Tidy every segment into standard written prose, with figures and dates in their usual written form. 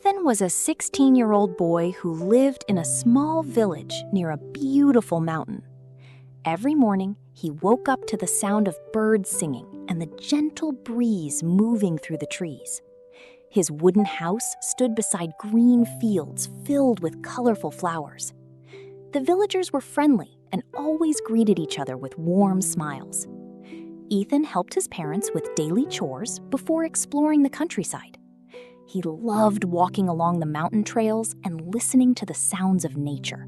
Ethan was a 16-year-old boy who lived in a small village near a beautiful mountain. Every morning, he woke up to the sound of birds singing and the gentle breeze moving through the trees. His wooden house stood beside green fields filled with colorful flowers. The villagers were friendly and always greeted each other with warm smiles. Ethan helped his parents with daily chores before exploring the countryside. He loved walking along the mountain trails and listening to the sounds of nature.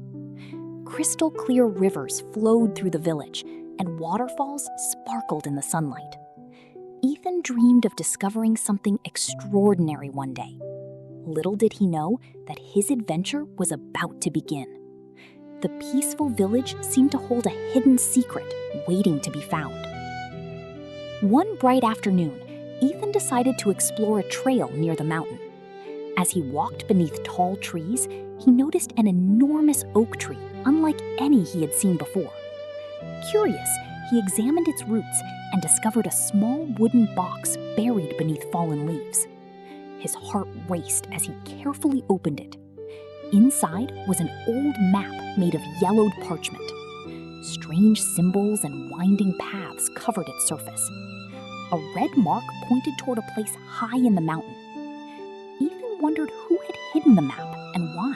Crystal clear rivers flowed through the village, and waterfalls sparkled in the sunlight. Ethan dreamed of discovering something extraordinary one day. Little did he know that his adventure was about to begin. The peaceful village seemed to hold a hidden secret waiting to be found. One bright afternoon, Ethan decided to explore a trail near the mountain. As he walked beneath tall trees, he noticed an enormous oak tree, unlike any he had seen before. Curious, he examined its roots and discovered a small wooden box buried beneath fallen leaves. His heart raced as he carefully opened it. Inside was an old map made of yellowed parchment. Strange symbols and winding paths covered its surface. A red mark pointed toward a place high in the mountain. Ethan wondered who had hidden the map and why.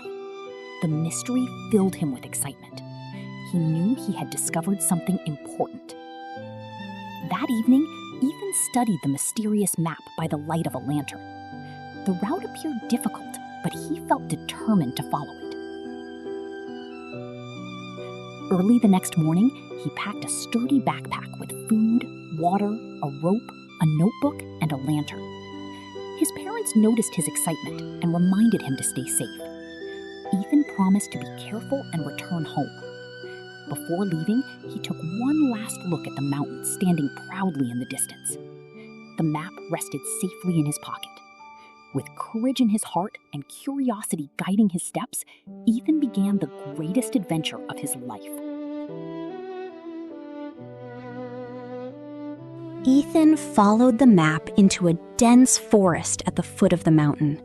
The mystery filled him with excitement. He knew he had discovered something important. That evening, Ethan studied the mysterious map by the light of a lantern. The route appeared difficult, but he felt determined to follow it. Early the next morning, he packed a sturdy backpack with food, water, a rope, a notebook, and a lantern. His parents noticed his excitement and reminded him to stay safe. Ethan promised to be careful and return home. Before leaving, he took one last look at the mountain standing proudly in the distance. The map rested safely in his pocket. With courage in his heart and curiosity guiding his steps, Ethan began the greatest adventure of his life. Ethan followed the map into a dense forest at the foot of the mountain.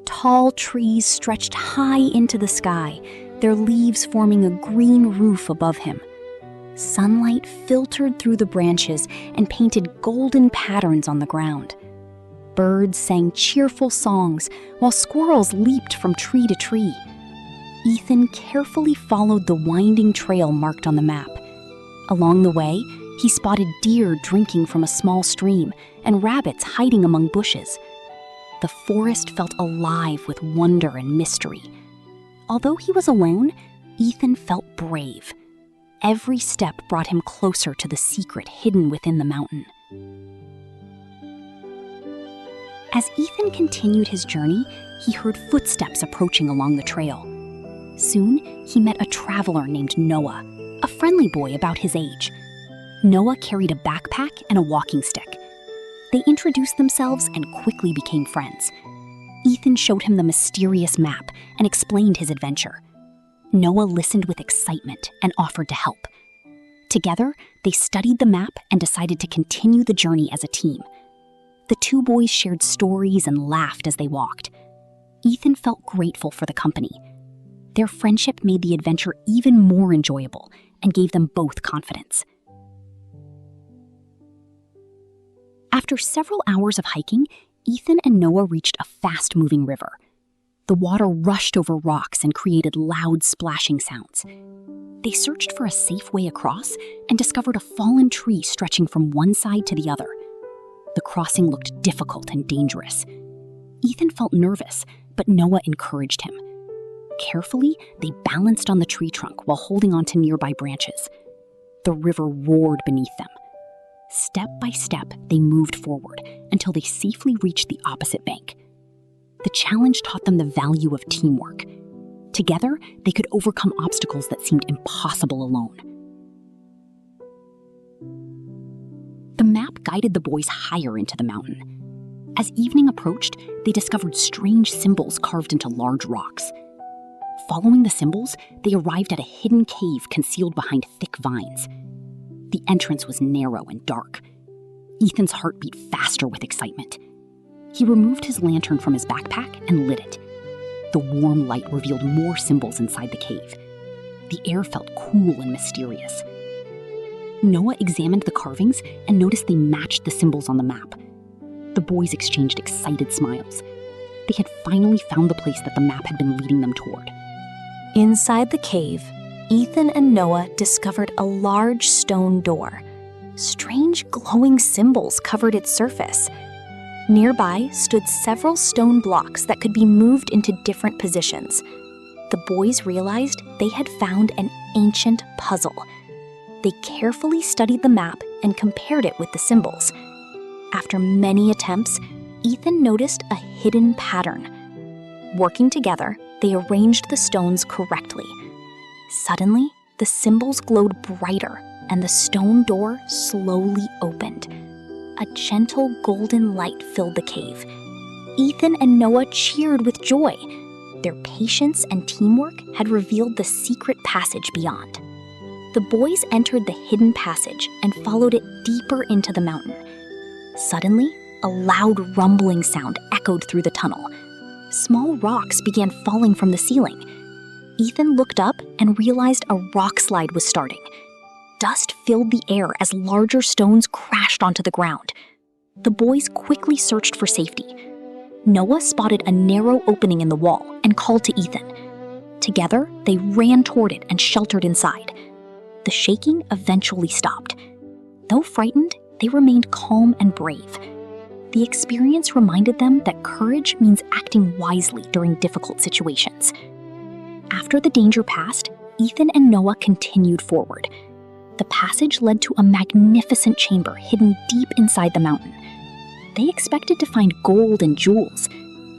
Tall trees stretched high into the sky, their leaves forming a green roof above him. Sunlight filtered through the branches and painted golden patterns on the ground. Birds sang cheerful songs while squirrels leaped from tree to tree. Ethan carefully followed the winding trail marked on the map. Along the way, he spotted deer drinking from a small stream and rabbits hiding among bushes. The forest felt alive with wonder and mystery. Although he was alone, Ethan felt brave. Every step brought him closer to the secret hidden within the mountain. As Ethan continued his journey, he heard footsteps approaching along the trail. Soon, he met a traveler named Noah, a friendly boy about his age. Noah carried a backpack and a walking stick. They introduced themselves and quickly became friends. Ethan showed him the mysterious map and explained his adventure. Noah listened with excitement and offered to help. Together, they studied the map and decided to continue the journey as a team. The two boys shared stories and laughed as they walked. Ethan felt grateful for the company. Their friendship made the adventure even more enjoyable and gave them both confidence. After several hours of hiking, Ethan and Noah reached a fast-moving river. The water rushed over rocks and created loud splashing sounds. They searched for a safe way across and discovered a fallen tree stretching from one side to the other. The crossing looked difficult and dangerous. Ethan felt nervous, but Noah encouraged him. Carefully, they balanced on the tree trunk while holding onto nearby branches. The river roared beneath them. Step by step, they moved forward until they safely reached the opposite bank. The challenge taught them the value of teamwork. Together, they could overcome obstacles that seemed impossible alone. The map guided the boys higher into the mountain. As evening approached, they discovered strange symbols carved into large rocks. Following the symbols, they arrived at a hidden cave concealed behind thick vines. The entrance was narrow and dark. Ethan's heart beat faster with excitement. He removed his lantern from his backpack and lit it, The warm light revealed more symbols inside the cave. The air felt cool and mysterious. Noah examined the carvings and noticed they matched the symbols on the map. The boys exchanged excited smiles. They had finally found the place that the map had been leading them toward. Inside the cave, Ethan and Noah discovered a large stone door. Strange glowing symbols covered its surface. Nearby stood several stone blocks that could be moved into different positions. The boys realized they had found an ancient puzzle. They carefully studied the map and compared it with the symbols. After many attempts, Ethan noticed a hidden pattern. Working together, they arranged the stones correctly. Suddenly, the symbols glowed brighter and the stone door slowly opened. A gentle golden light filled the cave. Ethan and Noah cheered with joy. Their patience and teamwork had revealed the secret passage beyond. The boys entered the hidden passage and followed it deeper into the mountain. Suddenly, a loud rumbling sound echoed through the tunnel. Small rocks began falling from the ceiling. Ethan looked up and realized a rock slide was starting. Dust filled the air as larger stones crashed onto the ground. The boys quickly searched for safety. Noah spotted a narrow opening in the wall and called to Ethan. Together, they ran toward it and sheltered inside. The shaking eventually stopped. Though frightened, they remained calm and brave. The experience reminded them that courage means acting wisely during difficult situations. After the danger passed, Ethan and Noah continued forward. The passage led to a magnificent chamber hidden deep inside the mountain. They expected to find gold and jewels,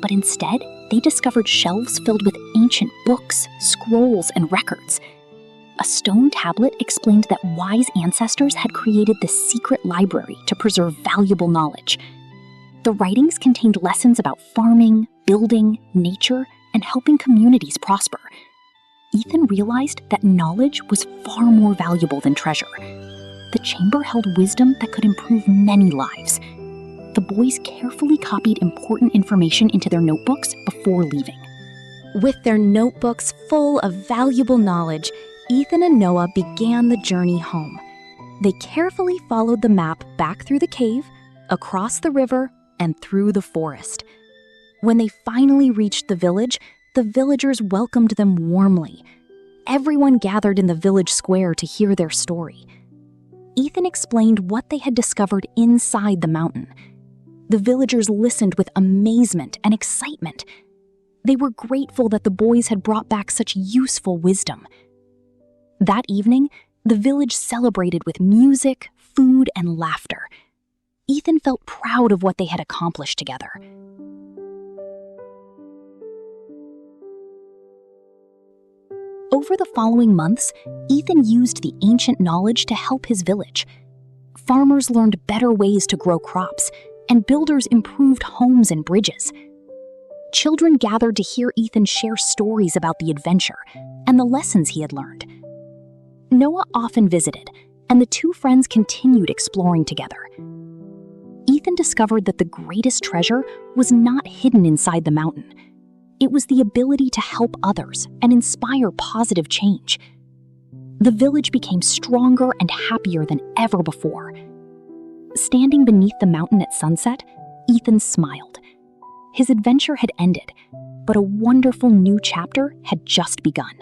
but instead, they discovered shelves filled with ancient books, scrolls, and records. A stone tablet explained that wise ancestors had created this secret library to preserve valuable knowledge. The writings contained lessons about farming, building, nature, and helping communities prosper. Ethan realized that knowledge was far more valuable than treasure. The chamber held wisdom that could improve many lives. The boys carefully copied important information into their notebooks before leaving. With their notebooks full of valuable knowledge, Ethan and Noah began the journey home. They carefully followed the map back through the cave, across the river, and through the forest. When they finally reached the village, the villagers welcomed them warmly. Everyone gathered in the village square to hear their story. Ethan explained what they had discovered inside the mountain. The villagers listened with amazement and excitement. They were grateful that the boys had brought back such useful wisdom. That evening, the village celebrated with music, food, and laughter. Ethan felt proud of what they had accomplished together. Over the following months, Ethan used the ancient knowledge to help his village. Farmers learned better ways to grow crops, and builders improved homes and bridges. Children gathered to hear Ethan share stories about the adventure and the lessons he had learned. Noah often visited, and the two friends continued exploring together. Ethan discovered that the greatest treasure was not hidden inside the mountain. It was the ability to help others and inspire positive change. The village became stronger and happier than ever before. Standing beneath the mountain at sunset, Ethan smiled. His adventure had ended, but a wonderful new chapter had just begun.